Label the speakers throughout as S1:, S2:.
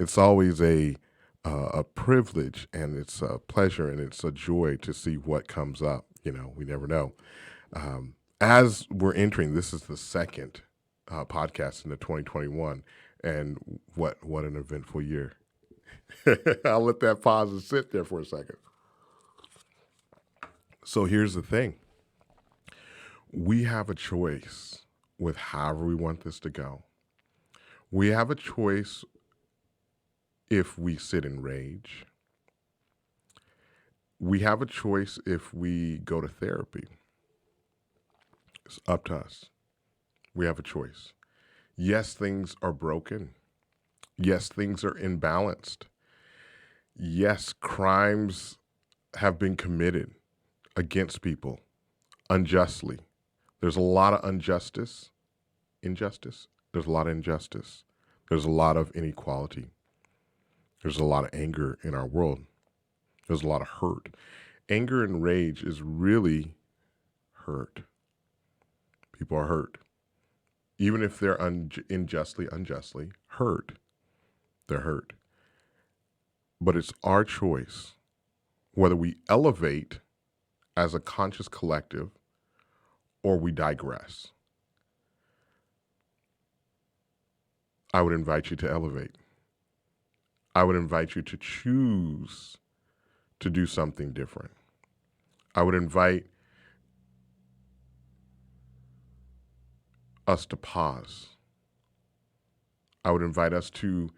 S1: It's always a privilege, and it's a pleasure, and it's a joy to see what comes up. We never know. As we're entering, this is the second podcast in the 2021, and what an eventful year. I'll let that pause and sit there for a second. So here's the thing. We have a choice with however we want this to go. We have a choice if we sit in rage. We have a choice if we go to therapy. It's up to us. We have a choice. Yes, things are broken. Yes, things are imbalanced. Yes, crimes have been committed against people unjustly. There's a lot of injustice. There's a lot of injustice. There's a lot of inequality. There's a lot of anger in our world. There's a lot of hurt. Anger and rage is really hurt. People are hurt. Even if they're unjustly hurt, they're hurt. But it's our choice whether we elevate as a conscious collective or we digress. I would invite you to elevate. I would invite you to choose to do something different. I would invite us to pause. I would invite us to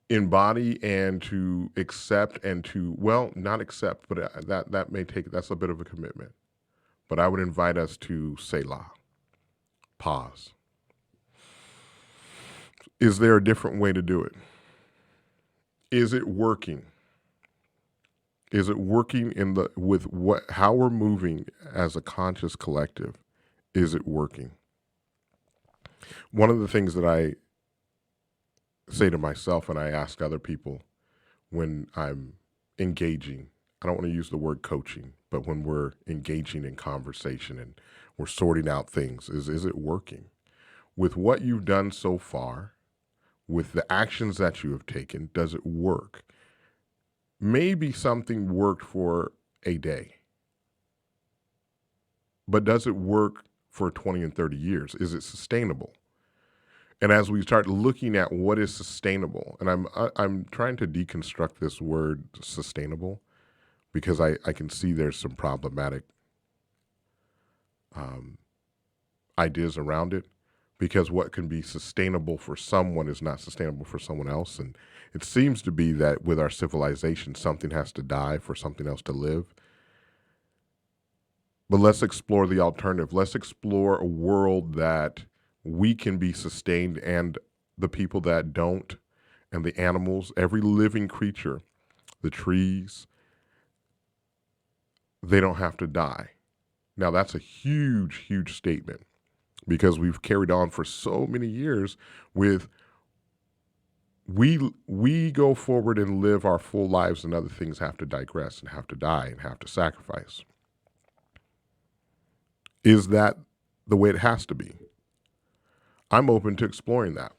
S1: embody and to accept and to, well, not accept, but that's a bit of a commitment. But I would invite us to Selah, pause. Is there a different way to do it? Is it working? Is it working how we're moving as a conscious collective? Is it working? One of the things that I say to myself and I ask other people when I'm engaging, I don't want to use the word coaching, but when we're engaging in conversation and we're sorting out things, is it working? With what you've done so far, with the actions that you have taken, does it work? Maybe something worked for a day, but does it work for 20 and 30 years? Is it sustainable? And as we start looking at what is sustainable, and I'm trying to deconstruct this word sustainable because I can see there's some problematic ideas around it, because what can be sustainable for someone is not sustainable for someone else. And it seems to be that with our civilization, something has to die for something else to live. But let's explore the alternative. Let's explore a world that we can be sustained, and the people that don't, and the animals, every living creature, the trees, they don't have to die. Now, that's a huge, huge statement, because we've carried on for so many years with we go forward and live our full lives, and other things have to digress and have to die and have to sacrifice. Is that the way it has to be? I'm open to exploring that.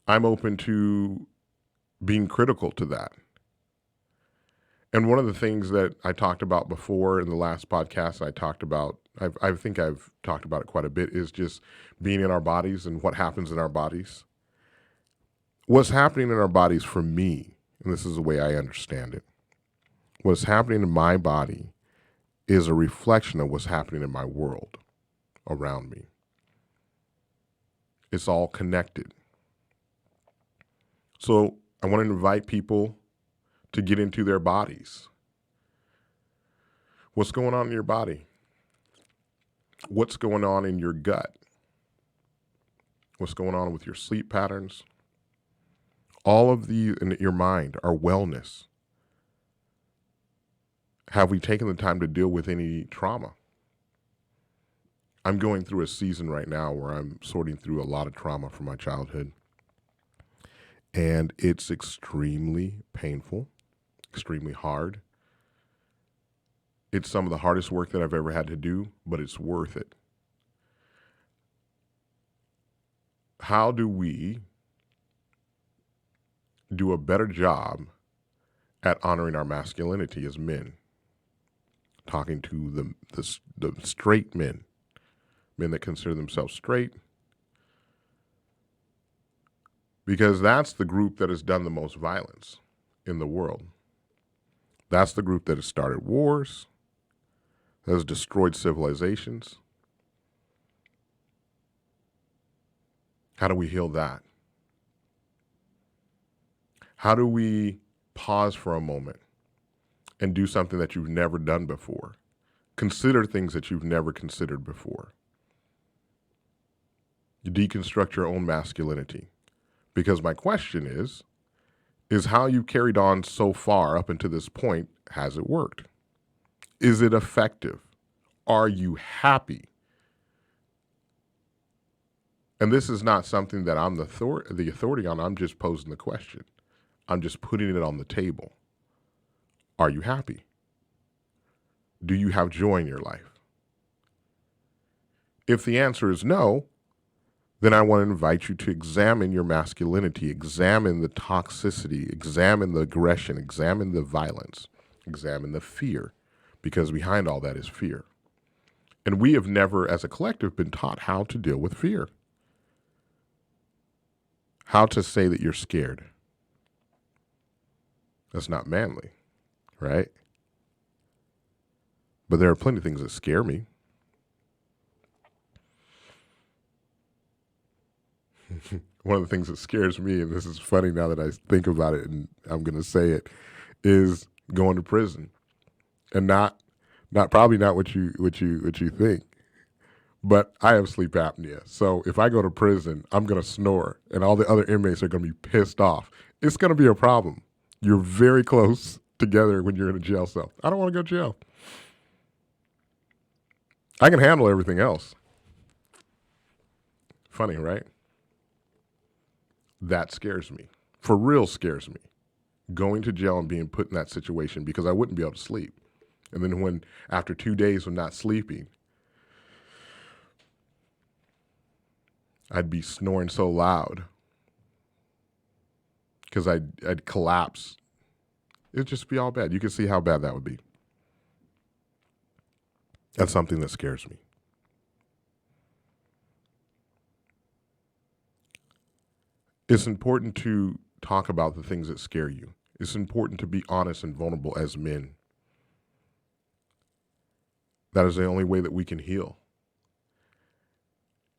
S1: I'm open to being critical to that. And one of the things that I talked about before in the last podcast, I think I've talked about it quite a bit, is just being in our bodies and what happens in our bodies. What's happening in our bodies for me, and this is the way I understand it, what's happening in my body is a reflection of what's happening in my world around me. It's all connected. So I want to invite people to get into their bodies. What's going on in your body? What's going on in your gut? What's going on with your sleep patterns? All of these in your mind, our wellness. Have we taken the time to deal with any trauma? I'm going through a season right now where I'm sorting through a lot of trauma from my childhood. And it's extremely painful, extremely hard. It's some of the hardest work that I've ever had to do, but it's worth it. how do we do a better job at honoring our masculinity as men? Talking to the straight men that consider themselves straight, because that's the group that has done the most violence in the world. That's the group that has started wars, that has destroyed civilizations. How do we heal that? How do we pause for a moment and do something that you've never done before? Consider things that you've never considered before. You deconstruct your own masculinity. Because my question is how you carried on so far up until this point, has it worked? Is it effective? Are you happy? And this is not something that I'm the authority on. I'm just posing the question. I'm just putting it on the table. Are you happy? Do you have joy in your life? If the answer is no, then I want to invite you to examine your masculinity, examine the toxicity, examine the aggression, examine the violence, examine the fear, because behind all that is fear. And we have never, as a collective, been taught how to deal with fear. How to say that you're scared. That's not manly, right? But there are plenty of things that scare me. One of the things that scares me, and this is funny now that I think about it, and I'm going to say it, is going to prison, and probably not what you think. But I have sleep apnea, so if I go to prison, I'm going to snore, and all the other inmates are going to be pissed off. It's going to be a problem. You're very close together when you're in a jail cell. I don't want to go to jail. I can handle everything else. Funny, right? That scares me. For real scares me. Going to jail and being put in that situation, because I wouldn't be able to sleep. And then after 2 days of not sleeping, I'd be snoring so loud because I'd collapse. It'd just be all bad. You can see how bad that would be. That's something that scares me. It's important to talk about the things that scare you. It's important to be honest and vulnerable as men. That is the only way that we can heal.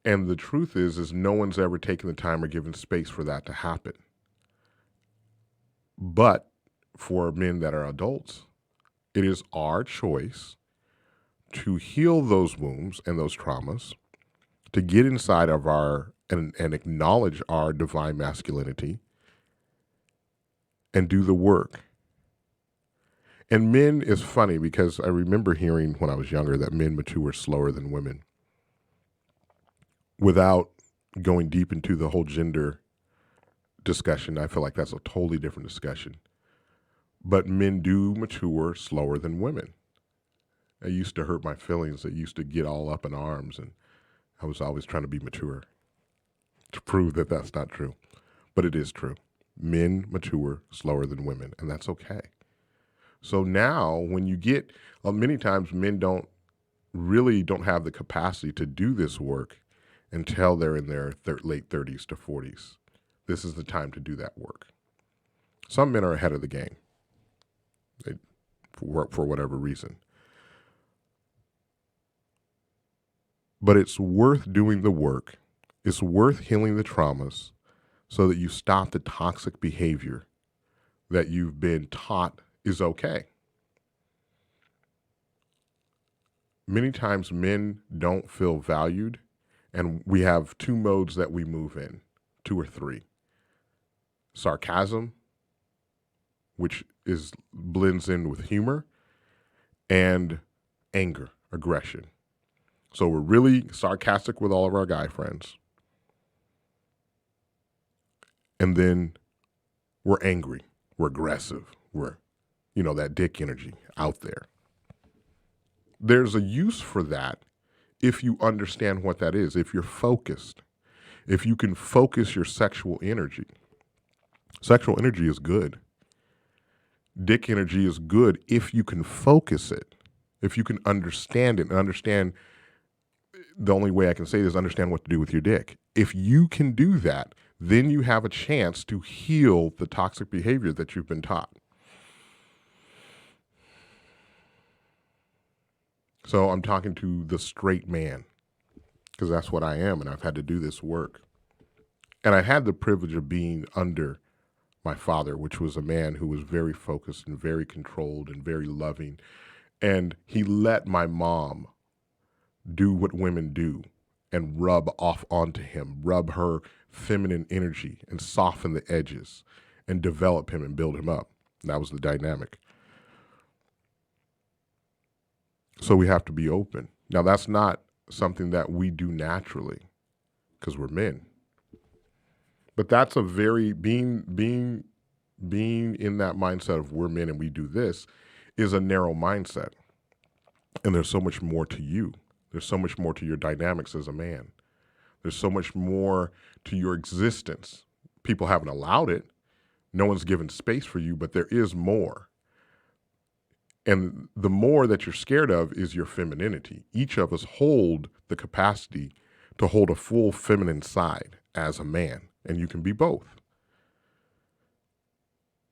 S1: And the truth is no one's ever taken the time or given space for that to happen. But for men that are adults, it is our choice to heal those wounds and those traumas, to get inside of and acknowledge our divine masculinity and do the work. And men is funny because I remember hearing when I was younger that men mature slower than women. Without going deep into the whole gender discussion, I feel like that's a totally different discussion. But men do mature slower than women. It used to hurt my feelings. It used to get all up in arms, and I was always trying to be mature to prove that that's not true. But it is true. Men mature slower than women, and that's okay. So now when you get, many times men don't have the capacity to do this work until they're in their late 30s to 40s. This is the time to do that work. Some men are ahead of the game for whatever reason. But it's worth doing the work. It's worth healing the traumas so that you stop the toxic behavior that you've been taught is okay. Many times men don't feel valued, and we have two modes that we move in, 2 or 3. Sarcasm, which blends in with humor, and anger, aggression. So we're really sarcastic with all of our guy friends. And then we're angry, we're aggressive, we're, that dick energy out there. There's a use for that if you understand what that is, if you're focused. If you can focus your sexual energy is good. Dick energy is good if you can focus it, if you can understand it, and understand, the only way I can say this, understand what to do with your dick. If you can do that, then you have a chance to heal the toxic behavior that you've been taught. So I'm talking to the straight man, because that's what I am, and I've had to do this work. And I had the privilege of being under my father, which was a man who was very focused and very controlled and very loving. And he let my mom do what women do and rub off onto him, rub her feminine energy and soften the edges and develop him and build him up. That was the dynamic. So we have to be open. Now, that's not something that we do naturally because we're men. But that's a very, being in that mindset of we're men and we do this is a narrow mindset. And there's so much more to you. There's so much more to your dynamics as a man. There's so much more to your existence. People haven't allowed it. No one's given space for you, but there is more. And the more that you're scared of is your femininity. Each of us hold the capacity to hold a full feminine side as a man, and you can be both.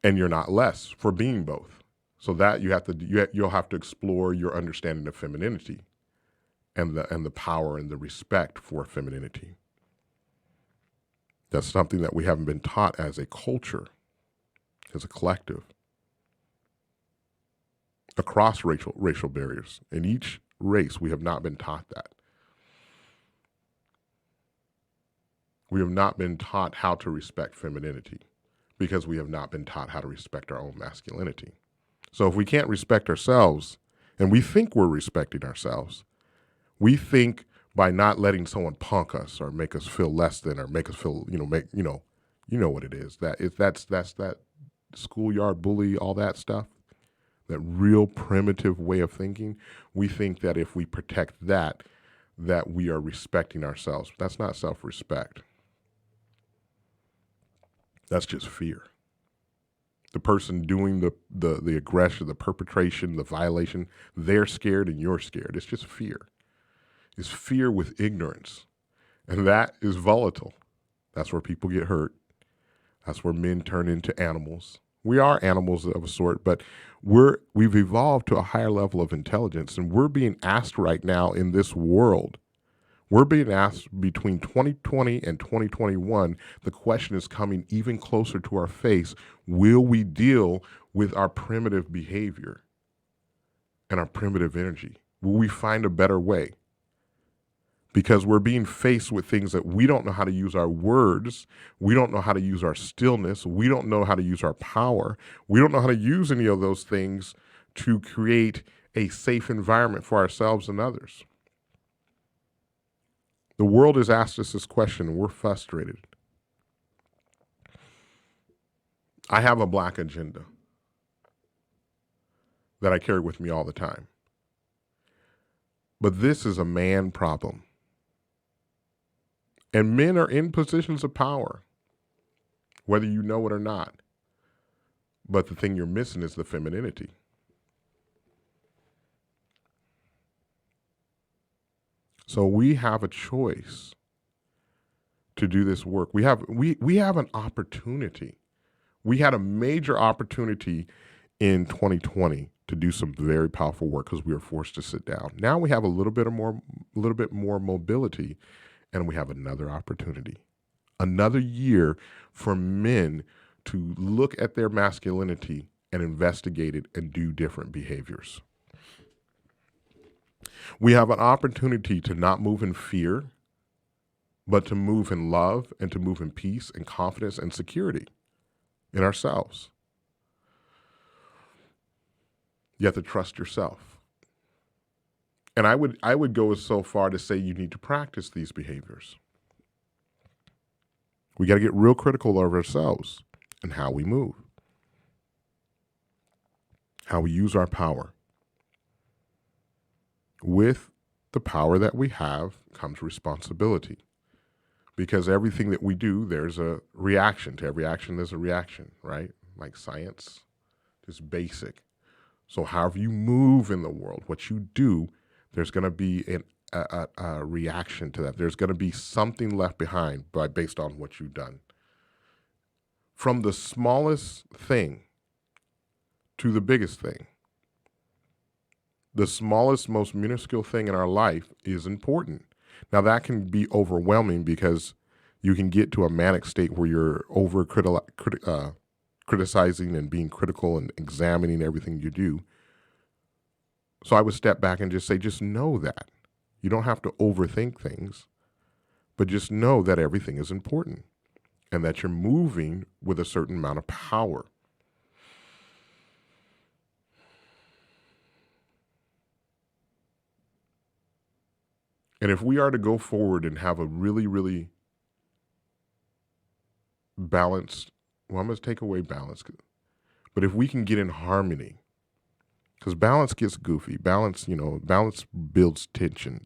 S1: And you're not less for being both. So that you'll have to explore your understanding of femininity and the power and the respect for femininity. That's something that we haven't been taught as a culture, as a collective, across racial barriers. In each race, we have not been taught that. We have not been taught how to respect femininity because we have not been taught how to respect our own masculinity. So if we can't respect ourselves, and we think we're respecting ourselves, we think by not letting someone punk us or make us feel less than, or make us feel, you know what it is. That's that schoolyard bully, all that stuff, that real primitive way of thinking. We think that if we protect that we are respecting ourselves. That's not self-respect. That's just fear. The person doing the aggression, the perpetration, the violation, they're scared and you're scared. It's just fear. It's fear with ignorance. And that is volatile. That's where people get hurt. That's where men turn into animals. We are animals of a sort, but we've evolved to a higher level of intelligence, and we're being asked right now in this world. We're being asked between 2020 and 2021, the question is coming even closer to our face. Will we deal with our primitive behavior and our primitive energy? Will we find a better way? Because we're being faced with things that we don't know how to use our words. We don't know how to use our stillness. We don't know how to use our power. We don't know how to use any of those things to create a safe environment for ourselves and others. The world has asked us this question, and we're frustrated. I have a black agenda that I carry with me all the time. But this is a man problem. And men are in positions of power, whether you know it or not. But the thing you're missing is the femininity. So we have a choice to do this work. We have an opportunity. We had a major opportunity in 2020 to do some very powerful work because we were forced to sit down. Now we have a little bit more mobility, and we have another opportunity, another year for men to look at their masculinity and investigate it and do different behaviors. We have an opportunity to not move in fear, but to move in love and to move in peace and confidence and security in ourselves. You have to trust yourself. And I would go so far to say you need to practice these behaviors. We got to get real critical of ourselves and how we move, how we use our power. With the power that we have comes responsibility, because everything that we do, there's a reaction. To every action, there's a reaction, right? Like science, just basic. So however you move in the world, what you do, there's going to be a reaction to that. There's going to be something left behind based on what you've done. From the smallest thing to the biggest thing, the smallest, most minuscule thing in our life is important. Now, that can be overwhelming because you can get to a manic state where you're criticizing and being critical and examining everything you do. So I would step back and just say, just know that. You don't have to overthink things, but just know that everything is important and that you're moving with a certain amount of power. And if we are to go forward and have a really, really balanced, well, I'm going to take away balance, but if we can get in harmony, because balance gets goofy. Balance builds tension.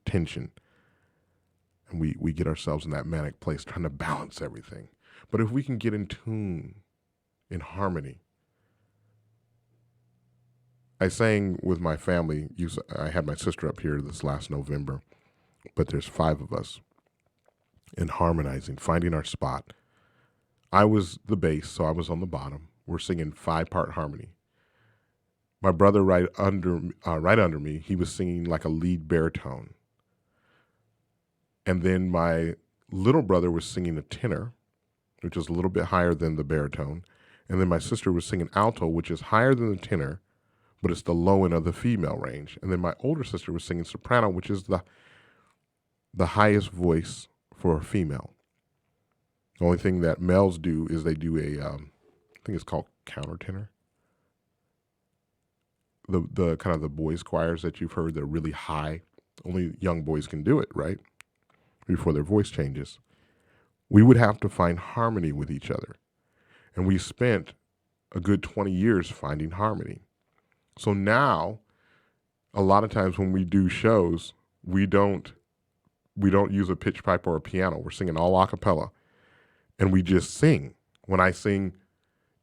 S1: And we get ourselves in that manic place trying to balance everything. But if we can get in tune, in harmony. I sang with my family. I had my sister up here this last November, but there's 5 of us, in harmonizing, finding our spot. I was the bass, so I was on the bottom. We're singing 5-part harmony. My brother right under me, he was singing like a lead baritone. And then my little brother was singing a tenor, which is a little bit higher than the baritone. And then my sister was singing alto, which is higher than the tenor, but it's the low end of the female range. And then my older sister was singing soprano, which is the highest voice for a female. The only thing that males do is they do I think it's called countertenor. The kind of the boys' choirs that you've heard, they're really high. Only young boys can do it, right? Before their voice changes. We would have to find harmony with each other. And we spent a good 20 years finding harmony. So now, a lot of times when we do shows, we don't use a pitch pipe or a piano. We're singing all a cappella. And we just sing. When I sing,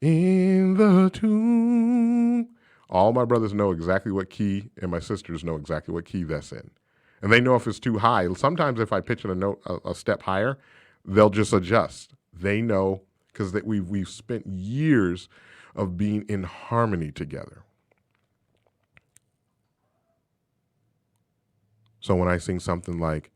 S1: in the tomb, all my brothers know exactly what key, and my sisters know exactly what key that's in. And they know if it's too high. Sometimes if I pitch in a note a step higher, they'll just adjust. They know because we've spent years of being in harmony together. So when I sing something like,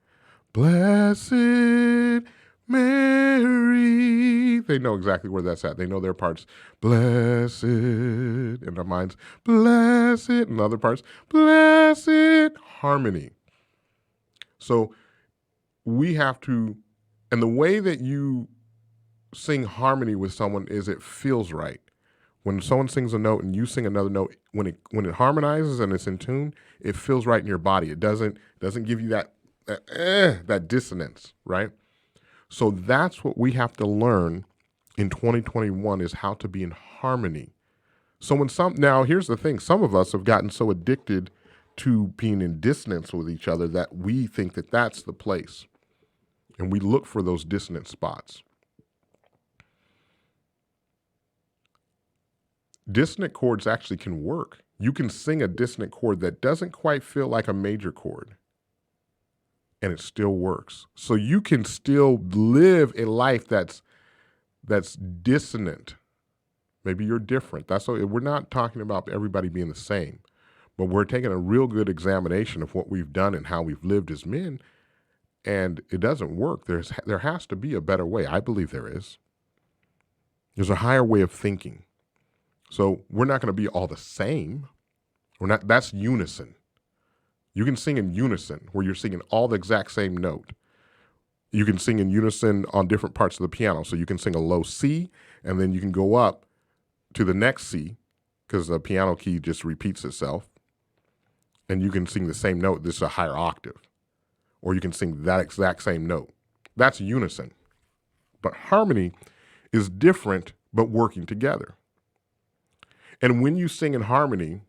S1: Blessed Mary, they know exactly where that's at. They know their parts, blessed, and our minds, blessed, and other parts, blessed, harmony. So we have to, and the way that you sing harmony with someone is it feels right. When someone sings a note and you sing another note, when it harmonizes and it's in tune, it feels right in your body. It doesn't give you that dissonance, right? So that's what we have to learn in 2021 is how to be in harmony. So now here's the thing, some of us have gotten so addicted to being in dissonance with each other that we think that that's the place. And we look for those dissonant spots. Dissonant chords actually can work. You can sing a dissonant chord that doesn't quite feel like a major chord, and it still works. So you can still live a life that's dissonant. Maybe you're different. We're not talking about everybody being the same, but we're taking a real good examination of what we've done and how we've lived as men, and it doesn't work. There has to be a better way. I believe there is. There's a higher way of thinking. So we're not going to be all the same. That's unison. You can sing in unison where you're singing all the exact same note. You can sing in unison on different parts of the piano. So you can sing a low C and then you can go up to the next C because the piano key just repeats itself. And you can sing the same note. This is a higher octave. Or you can sing that exact same note. That's unison. But harmony is different but working together. And when you sing in harmony,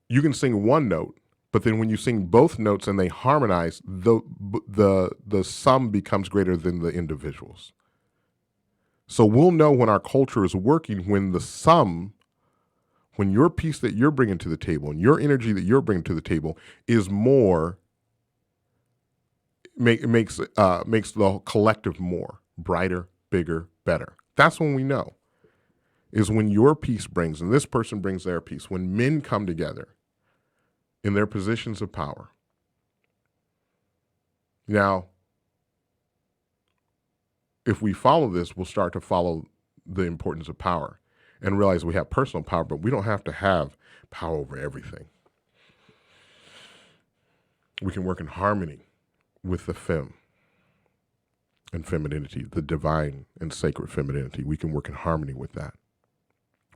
S1: you can sing one note, But then when you sing both notes and they harmonize, the sum becomes greater than the individuals. So we'll know when our culture is working when the sum, when your piece that you're bringing to the table and your energy that you're bringing to the table is more, makes the collective more brighter, bigger, better. That's when we know. Is when your piece brings and this person brings their piece. When men come together in their positions of power. Now, if we follow this, we'll start to follow the importance of power and realize we have personal power, but we don't have to have power over everything. We can work in harmony with the femme and femininity, the divine and sacred femininity. We can work in harmony with that.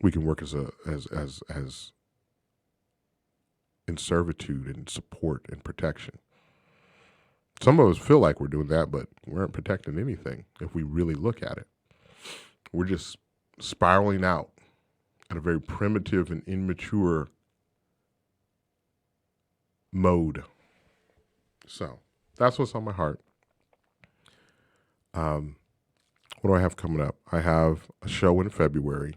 S1: We can work as in servitude and support and protection. Some of us feel like we're doing that, but we aren't protecting anything if we really look at it. We're just spiraling out in a very primitive and immature mode. So that's what's on my heart. What do I have coming up? I have a show in February.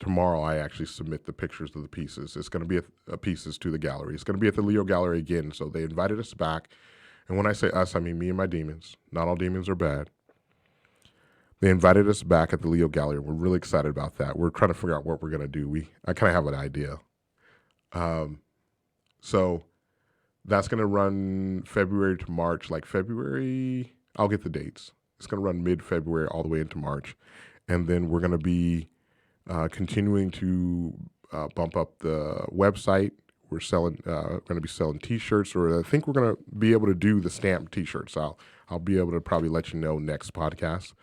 S1: Tomorrow, I actually submit the pictures of the pieces. It's going to be pieces to the gallery. It's going to be at the Leo Gallery again. So they invited us back. And when I say us, I mean me and my demons. Not all demons are bad. They invited us back at the Leo Gallery. We're really excited about that. We're trying to figure out what we're going to do. I kind of have an idea. So that's going to run February to March. Like February, I'll get the dates. It's going to run mid-February all the way into March. And then we're going to be continuing to bump up the website. We're going to be selling T-shirts, or I think we're going to be able to do the stamped T-shirts. I'll be able to probably let you know next podcast.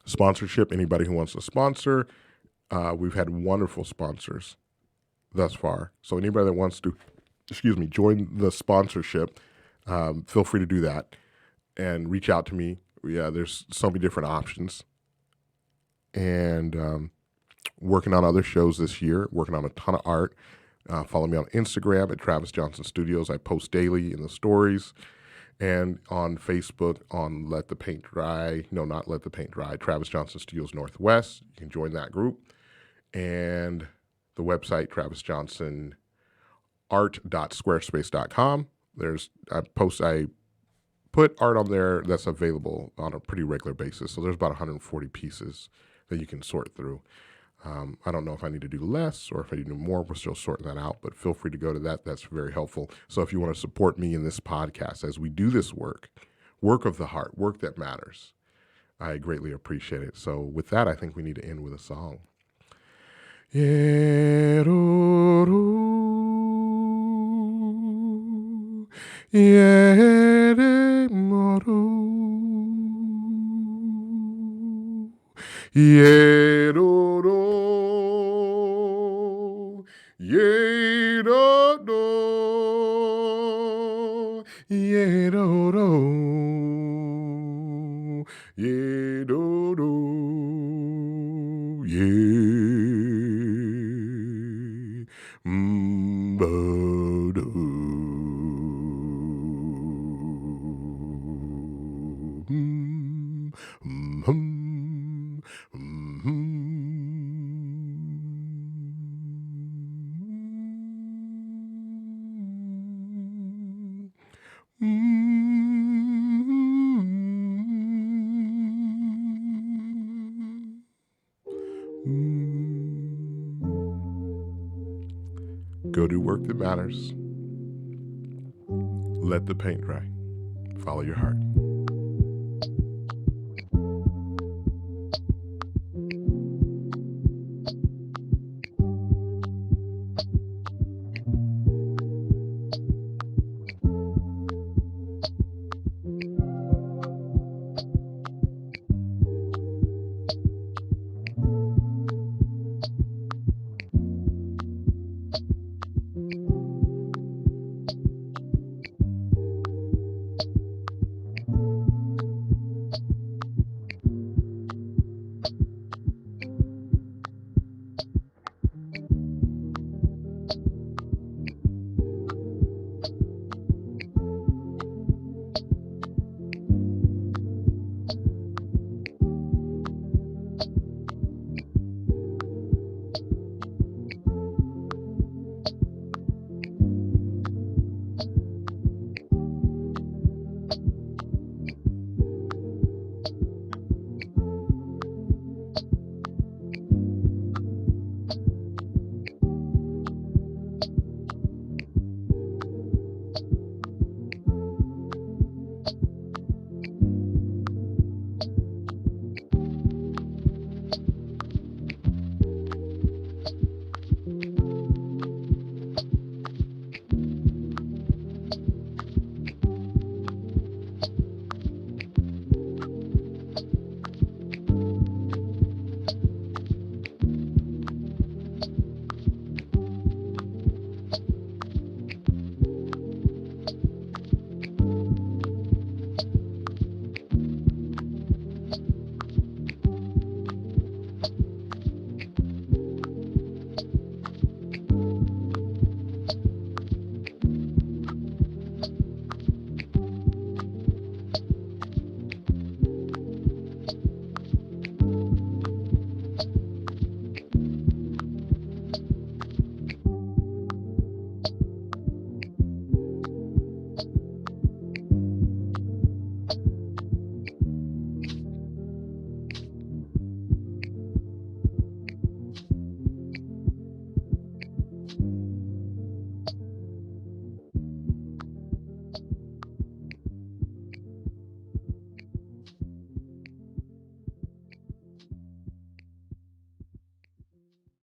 S1: Sponsorship, anybody who wants to sponsor. We've had wonderful sponsors thus far. So anybody that wants to, join the sponsorship, feel free to do that and reach out to me. Yeah, there's so many different options. And working on other shows this year, working on a ton of art. Follow me on Instagram at Travis Johnson Studios. I post daily in the stories. And on Facebook on Let the Paint Dry. No, not Let the Paint Dry. Travis Johnson Studios Northwest. You can join that group. And the website, travisjohnsonart.squarespace.com. I put art on there that's available on a pretty regular basis. So there's about 140 pieces that you can sort through. I don't know if I need to do less or if I need to do more. We're still sorting that out, but feel free to go to that. That's very helpful. So if you want to support me in this podcast as we do this work of the heart, work that matters, I greatly appreciate it. So with that, I think we need to end with a song. Ye-do-do, ye-do-do, ye-do-do, ye-do-do, ye-do-do. Go do work that matters. Let the paint dry. Follow your heart.